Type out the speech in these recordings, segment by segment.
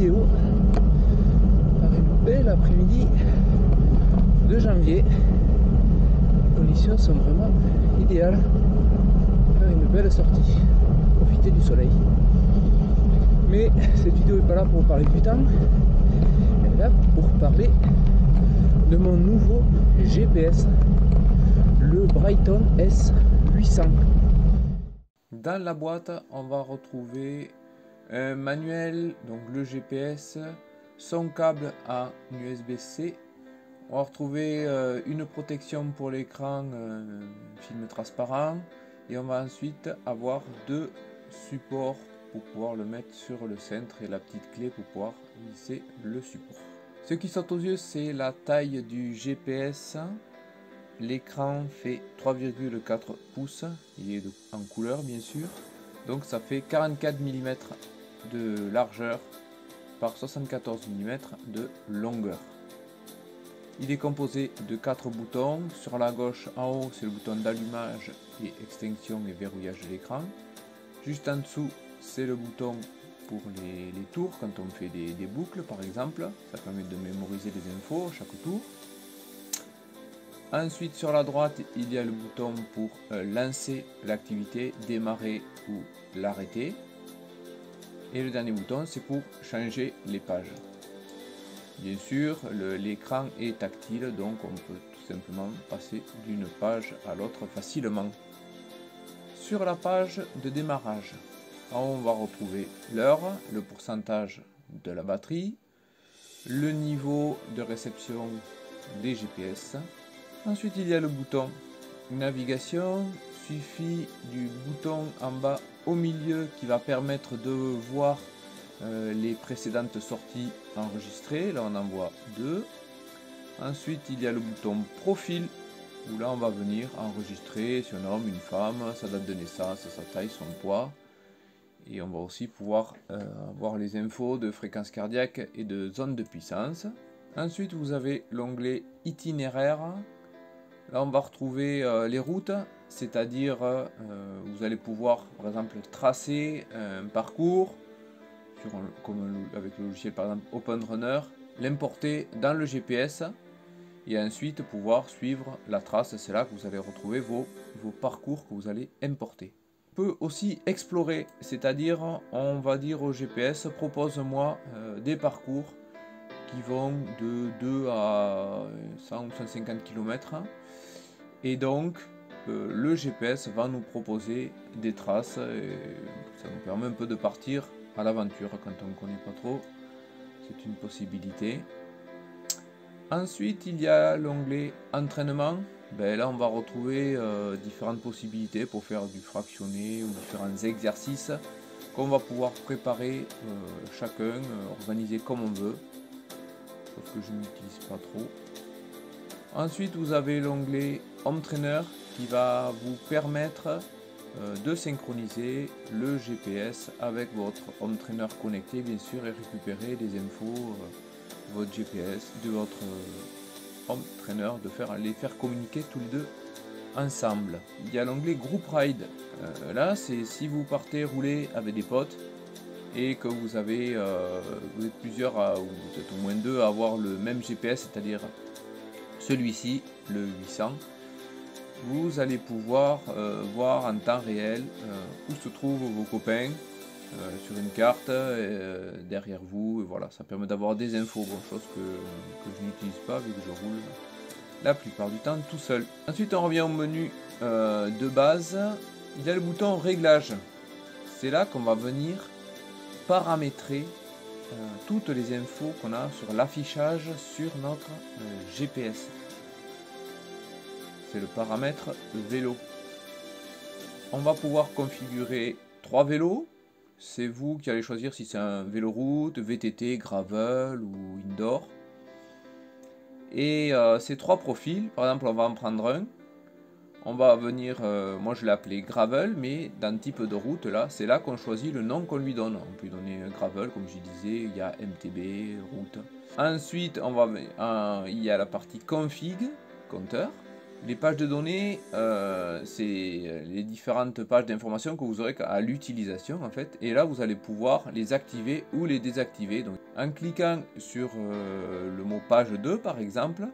vidéo par une belle après-midi de janvier. Les conditions sont vraiment idéales pour faire une belle sortie, profiter du soleil. Mais cette vidéo n'est pas là pour parler du temps, elle est là pour parler de mon nouveau GPS, le Brighton S800. Dans la boîte, on va retrouver un manuel, donc le GPS, son câble en USB-C. On va retrouver une protection pour l'écran, film transparent, et on va ensuite avoir deux supports pour pouvoir le mettre sur le centre et la petite clé pour pouvoir visser le support. Ce qui saute aux yeux, c'est la taille du GPS. L'écran fait 3,4 pouces, il est en couleur bien sûr, donc ça fait 44 mm de largeur par 74 mm de longueur. Il est composé de 4 boutons. Sur la gauche en haut, c'est le bouton d'allumage et extinction et verrouillage de l'écran. Juste en dessous, c'est le bouton pour les tours, quand on fait des boucles par exemple. Ça permet de mémoriser les infos chaque tour. Ensuite, sur la droite, il y a le bouton pour lancer l'activité, démarrer ou l'arrêter. Et le dernier bouton, c'est pour changer les pages. Bien sûr, l'écran est tactile, donc on peut tout simplement passer d'une page à l'autre facilement. Sur la page de démarrage, on va retrouver l'heure, le pourcentage de la batterie, le niveau de réception des GPS. Ensuite, il y a le bouton navigation. Suffit du bouton en bas au milieu qui va permettre de voir les précédentes sorties enregistrées. Là, on en voit deux. Ensuite, il y a le bouton profil où là, on va venir enregistrer si un homme, une femme, sa date de naissance, sa taille, son poids. Et on va aussi pouvoir avoir les infos de fréquence cardiaque et de zone de puissance. Ensuite, vous avez l'onglet itinéraire. Là, on va retrouver les routes, c'est-à-dire vous allez pouvoir, par exemple, tracer un parcours, comme avec le logiciel par exemple Open Runner, l'importer dans le GPS et ensuite pouvoir suivre la trace. C'est là que vous allez retrouver vos parcours que vous allez importer. On peut aussi explorer, c'est-à-dire on va dire au GPS, propose-moi des parcours qui vont de 2 à 100 ou 150 km. Et donc, le GPS va nous proposer des traces. Et ça nous permet un peu de partir à l'aventure quand on ne connaît pas trop. C'est une possibilité. Ensuite, il y a l'onglet entraînement. Là, on va retrouver différentes possibilités pour faire du fractionné ou différents exercices qu'on va pouvoir préparer chacun, organiser comme on veut. Sauf que je n'utilise pas trop. Ensuite, vous avez l'onglet Home Trainer qui va vous permettre de synchroniser le GPS avec votre Home Trainer connecté, bien sûr, et récupérer les infos de votre GPS, de votre Home Trainer, les faire communiquer tous les deux ensemble. Il y a l'onglet Group Ride. Là, c'est si vous partez rouler avec des potes et que vous êtes plusieurs, ou peut-être au moins deux, à avoir le même GPS, c'est-à-dire celui-ci, le 800, vous allez pouvoir voir en temps réel où se trouvent vos copains sur une carte derrière vous. Et voilà, ça permet d'avoir des infos, chose que je n'utilise pas vu que je roule la plupart du temps tout seul. Ensuite, on revient au menu de base. Il y a le bouton réglage. C'est là qu'on va venir paramétrer toutes les infos qu'on a sur l'affichage sur notre GPS. C'est le paramètre vélo. On va pouvoir configurer 3 vélos. C'est vous qui allez choisir si c'est un vélo route, VTT, gravel ou indoor. Et ces 3 profils, par exemple, on va en prendre un. On va venir, moi je l'ai appelé gravel, mais dans le type de route, là, c'est là qu'on choisit le nom qu'on lui donne. On peut lui donner gravel, comme je disais, il y a MTB, route. Ensuite, il y a la partie config, compteur. Les pages de données, c'est les différentes pages d'information que vous aurez à l'utilisation en fait. Et là, vous allez pouvoir les activer ou les désactiver. Donc, en cliquant sur le mot page 2 par exemple,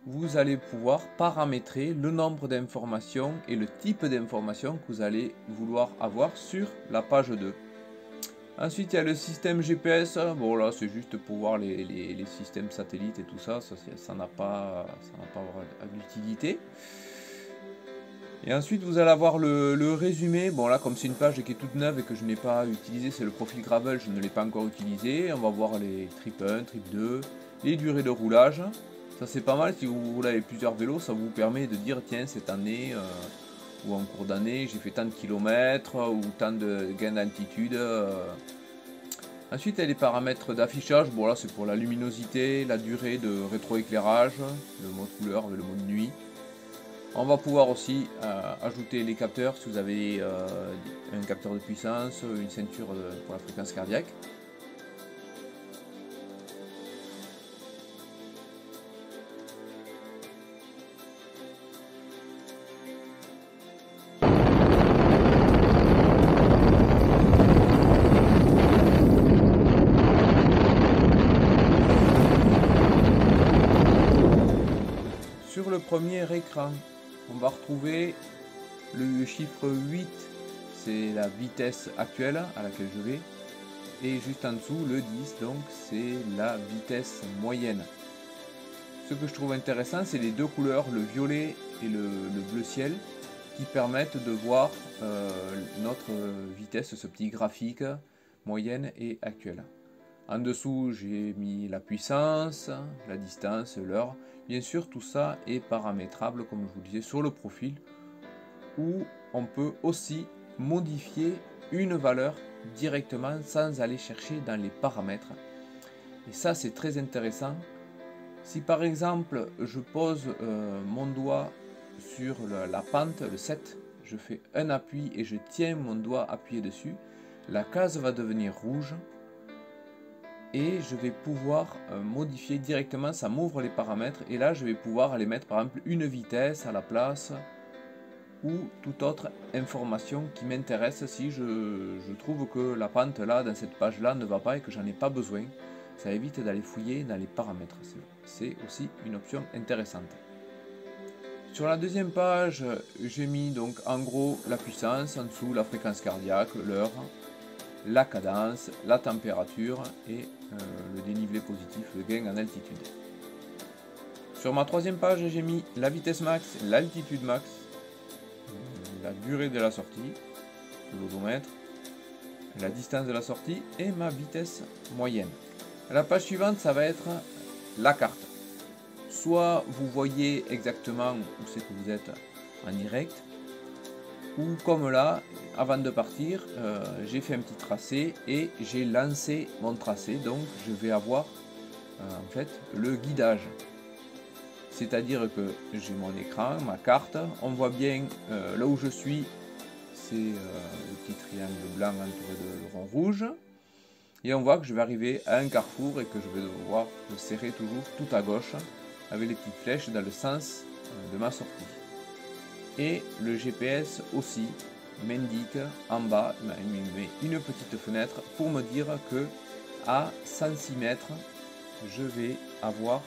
vous allez pouvoir paramétrer le nombre d'informations et le type d'informations que vous allez vouloir avoir sur la page 2. Ensuite, il y a le système GPS. Bon, là, c'est juste pour voir les systèmes satellites et tout ça. Ça n'a pas d'utilité. Et ensuite, vous allez avoir le résumé. Bon, là, comme c'est une page qui est toute neuve et que je n'ai pas utilisé, c'est le profil Gravel, je ne l'ai pas encore utilisé. On va voir les trip 1, trip 2, les durées de roulage. Ça, c'est pas mal. Si vous roulez avec plusieurs vélos, ça vous permet de dire, tiens, cette année ou en cours d'année, j'ai fait tant de kilomètres ou tant de gains d'altitude. Ensuite, il y a les paramètres d'affichage. Bon, là, c'est pour la luminosité, la durée de rétroéclairage, le mode couleur et le mode nuit. On va pouvoir aussi ajouter les capteurs si vous avez un capteur de puissance, une ceinture pour la fréquence cardiaque. Sur le premier écran, on va retrouver le chiffre 8, c'est la vitesse actuelle à laquelle je vais. Et juste en dessous, le 10, donc c'est la vitesse moyenne. Ce que je trouve intéressant, c'est les deux couleurs, le violet et le bleu ciel, qui permettent de voir notre vitesse, ce petit graphique moyenne et actuelle. En dessous, j'ai mis la puissance, la distance, l'heure. Bien sûr, tout ça est paramétrable, comme je vous disais, sur le profil, où on peut aussi modifier une valeur directement sans aller chercher dans les paramètres. Et ça, c'est très intéressant. Si par exemple, je pose mon doigt sur la pente, le 7, je fais un appui et je tiens mon doigt appuyé dessus, la case va devenir rouge. Et je vais pouvoir modifier directement, ça m'ouvre les paramètres et là je vais pouvoir aller mettre par exemple une vitesse à la place ou toute autre information qui m'intéresse si je trouve que la pente là dans cette page là ne va pas et que j'en ai pas besoin. Ça évite d'aller fouiller dans les paramètres, c'est aussi une option intéressante. Sur la deuxième page, j'ai mis donc en gros la puissance, en dessous la fréquence cardiaque, l'heure, la cadence, la température et le dénivelé positif, le gain en altitude. Sur ma troisième page, j'ai mis la vitesse max, l'altitude max, la durée de la sortie, l'odomètre, la distance de la sortie et ma vitesse moyenne. La page suivante, ça va être la carte. Soit vous voyez exactement où c'est que vous êtes en direct, ou comme là, avant de partir, j'ai fait un petit tracé et j'ai lancé mon tracé, donc je vais avoir en fait le guidage. C'est-à-dire que j'ai mon écran, ma carte, on voit bien là où je suis, c'est le petit triangle blanc entouré de rond rouge, et on voit que je vais arriver à un carrefour et que je vais devoir le serrer toujours tout à gauche avec les petites flèches dans le sens de ma sortie. Et le GPS aussi m'indique en bas, il met une petite fenêtre pour me dire que à 106 mètres, je vais avoir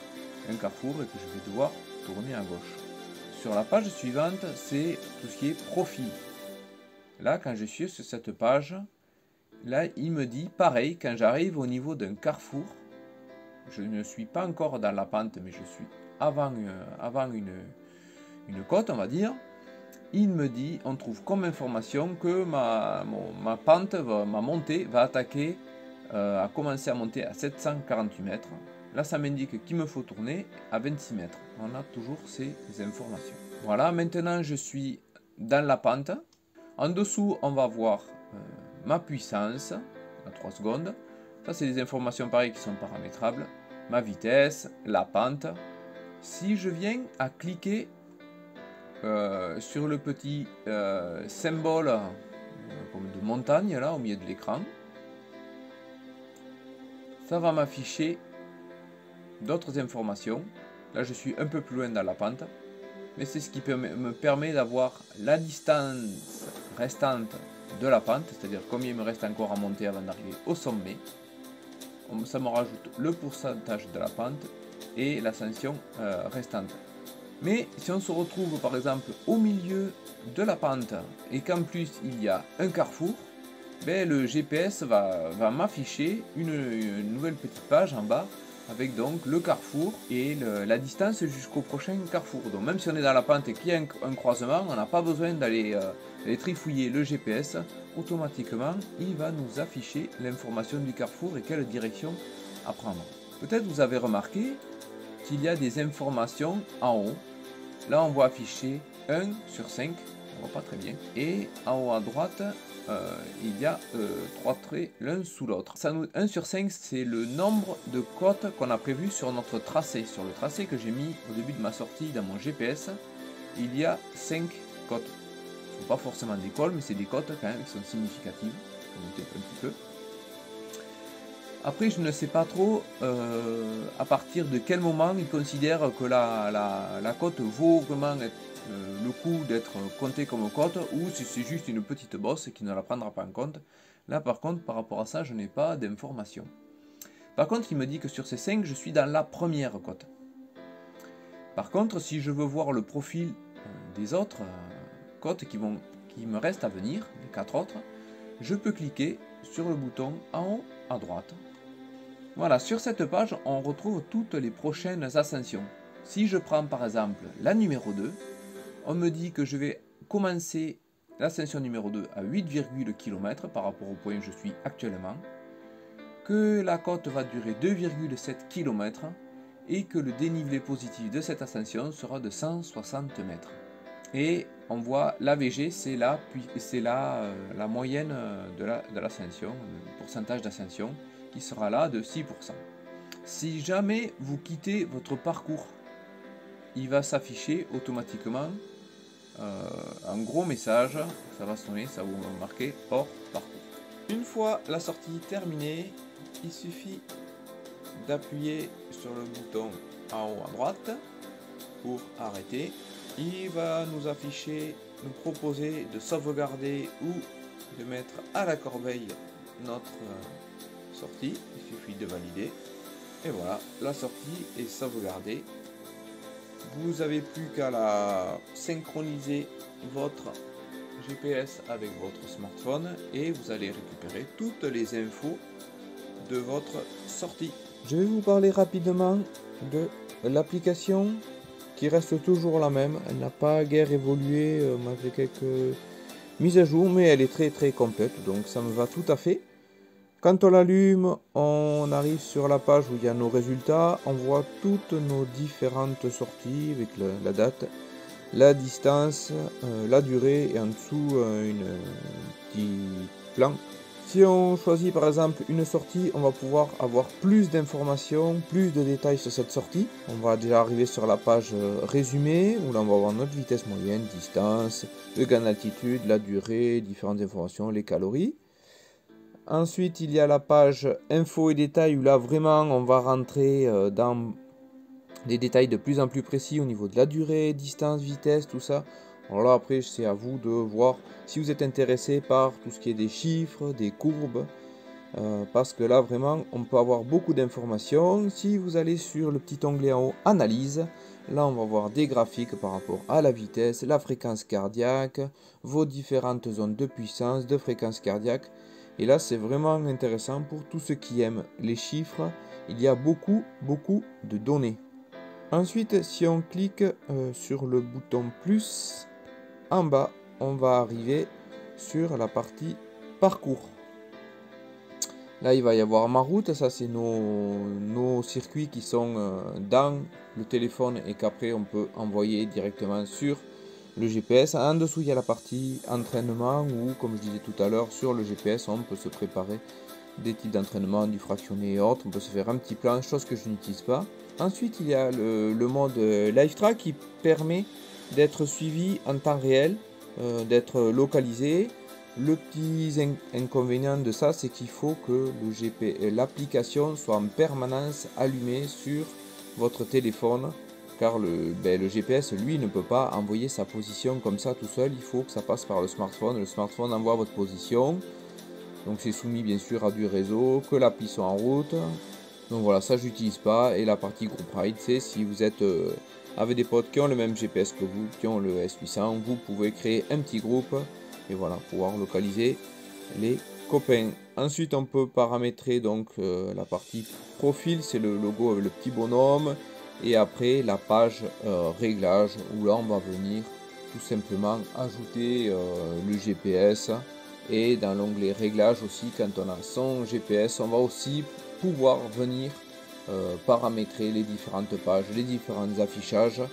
un carrefour et que je vais devoir tourner à gauche. Sur la page suivante, c'est tout ce qui est profil. Là, quand je suis sur cette page, là, il me dit pareil, quand j'arrive au niveau d'un carrefour, je ne suis pas encore dans la pente, mais je suis avant une côte, on va dire. Il me dit, on trouve comme information que ma pente, ma montée va attaquer, a commencé à monter à 748 mètres. Là, ça m'indique qu'il me faut tourner à 26 mètres. On a toujours ces informations. Voilà, maintenant je suis dans la pente. En dessous, on va voir ma puissance, à 3 secondes. Ça, c'est des informations pareilles qui sont paramétrables. Ma vitesse, la pente. Si je viens à cliquer sur le petit symbole comme de montagne là au milieu de l'écran, ça va m'afficher d'autres informations. Là je suis un peu plus loin dans la pente mais c'est ce qui me permet d'avoir la distance restante de la pente, c'est-à-dire combien il me reste encore à monter avant d'arriver au sommet. Ça me rajoute le pourcentage de la pente et l'ascension restante. Mais si on se retrouve par exemple au milieu de la pente et qu'en plus il y a un carrefour, ben, le GPS va m'afficher une nouvelle petite page en bas avec donc le carrefour et la distance jusqu'au prochain carrefour. Donc même si on est dans la pente et qu'il y a un croisement, on n'a pas besoin d'aller trifouiller le GPS. Automatiquement, il va nous afficher l'information du carrefour et quelle direction à prendre. Peut-être vous avez remarqué qu'il y a des informations en haut. Là, on voit afficher 1 sur 5, on voit pas très bien. Et en haut à droite, il y a 3 traits l'un sous l'autre. 1 sur 5, c'est le nombre de côtes qu'on a prévu sur notre tracé. Sur le tracé que j'ai mis au début de ma sortie dans mon GPS, il y a 5 côtes. Ce ne sont pas forcément des cols, mais c'est des côtes quand même qui sont significatives. Je vais monter un petit peu. Après, je ne sais pas trop à partir de quel moment ils considèrent que la côte vaut vraiment le coup d'être comptée comme côte ou si c'est juste une petite bosse qui ne la prendra pas en compte. Là, par contre, par rapport à ça, je n'ai pas d'informations. Par contre, il me dit que sur ces 5, je suis dans la première côte. Par contre, si je veux voir le profil des autres côtes qui me restent à venir, les 4 autres, je peux cliquer sur le bouton en haut à droite. Voilà, sur cette page, on retrouve toutes les prochaines ascensions. Si je prends par exemple la numéro 2, on me dit que je vais commencer l'ascension numéro 2 à 8,1 km par rapport au point où je suis actuellement, que la côte va durer 2,7 km et que le dénivelé positif de cette ascension sera de 160 mètres. Et on voit l'AVG, c'est la moyenne de l'ascension, le pourcentage d'ascension, qui sera là de 6%. Si jamais vous quittez votre parcours, il va s'afficher automatiquement un gros message, ça va sonner, ça vous marquer hors parcours. Une fois la sortie terminée, il suffit d'appuyer sur le bouton en haut à droite pour arrêter. Il va nous afficher, nous proposer de sauvegarder ou de mettre à la corbeille notre sortie. Il suffit de valider. Et voilà, la sortie est sauvegardée. Vous n'avez plus qu'à la synchroniser votre GPS avec votre smartphone et vous allez récupérer toutes les infos de votre sortie. Je vais vous parler rapidement de l'application qui reste toujours la même. Elle n'a pas guère évolué malgré quelques mises à jour, mais elle est très complète, donc ça me va tout à fait. Quand on l'allume, on arrive sur la page où il y a nos résultats, on voit toutes nos différentes sorties avec la date, la distance, la durée et en dessous un petit plan. Si on choisit par exemple une sortie, on va pouvoir avoir plus d'informations, plus de détails sur cette sortie. On va déjà arriver sur la page résumé où là on va avoir notre vitesse moyenne, distance, le gain d'altitude, la durée, différentes informations, les calories. Ensuite, il y a la page info et détails où là vraiment on va rentrer dans des détails de plus en plus précis au niveau de la durée, distance, vitesse, tout ça. Alors là après c'est à vous de voir si vous êtes intéressé par tout ce qui est des chiffres, des courbes. Parce que là vraiment on peut avoir beaucoup d'informations. Si vous allez sur le petit onglet en haut analyse, là on va voir des graphiques par rapport à la vitesse, la fréquence cardiaque, vos différentes zones de puissance, de fréquence cardiaque. Et là, c'est vraiment intéressant pour tous ceux qui aiment les chiffres. Il y a beaucoup de données. Ensuite, si on clique sur le bouton plus, en bas, on va arriver sur la partie parcours. Là, il va y avoir ma route. Ça, c'est nos circuits qui sont dans le téléphone et qu'après, on peut envoyer directement sur le GPS. En dessous, il y a la partie entraînement où, comme je disais tout à l'heure, sur le GPS, on peut se préparer des types d'entraînement, du fractionné et autres. On peut se faire un petit plan, chose que je n'utilise pas. Ensuite, il y a le mode Live Track qui permet d'être suivi en temps réel, d'être localisé. Le petit inconvénient de ça, c'est qu'il faut que l'application soit en permanence allumée sur votre téléphone car le GPS, lui, ne peut pas envoyer sa position comme ça tout seul. Il faut que ça passe par le smartphone. Le smartphone envoie votre position. Donc c'est soumis bien sûr à du réseau, que l'appli soit en route. Donc voilà, ça j'utilise pas. Et la partie groupe ride, c'est si vous êtes avec des potes qui ont le même GPS que vous, qui ont le S800, vous pouvez créer un petit groupe et voilà, pouvoir localiser les copains. Ensuite, on peut paramétrer donc la partie profil, c'est le logo avec le petit bonhomme. Et après, la page réglage, où là, on va venir tout simplement ajouter le GPS. Et dans l'onglet réglage aussi, quand on a son GPS, on va aussi pouvoir venir paramétrer les différentes pages, les différents affichages.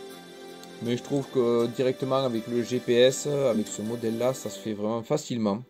Mais je trouve que directement avec le GPS, avec ce modèle là, ça se fait vraiment facilement.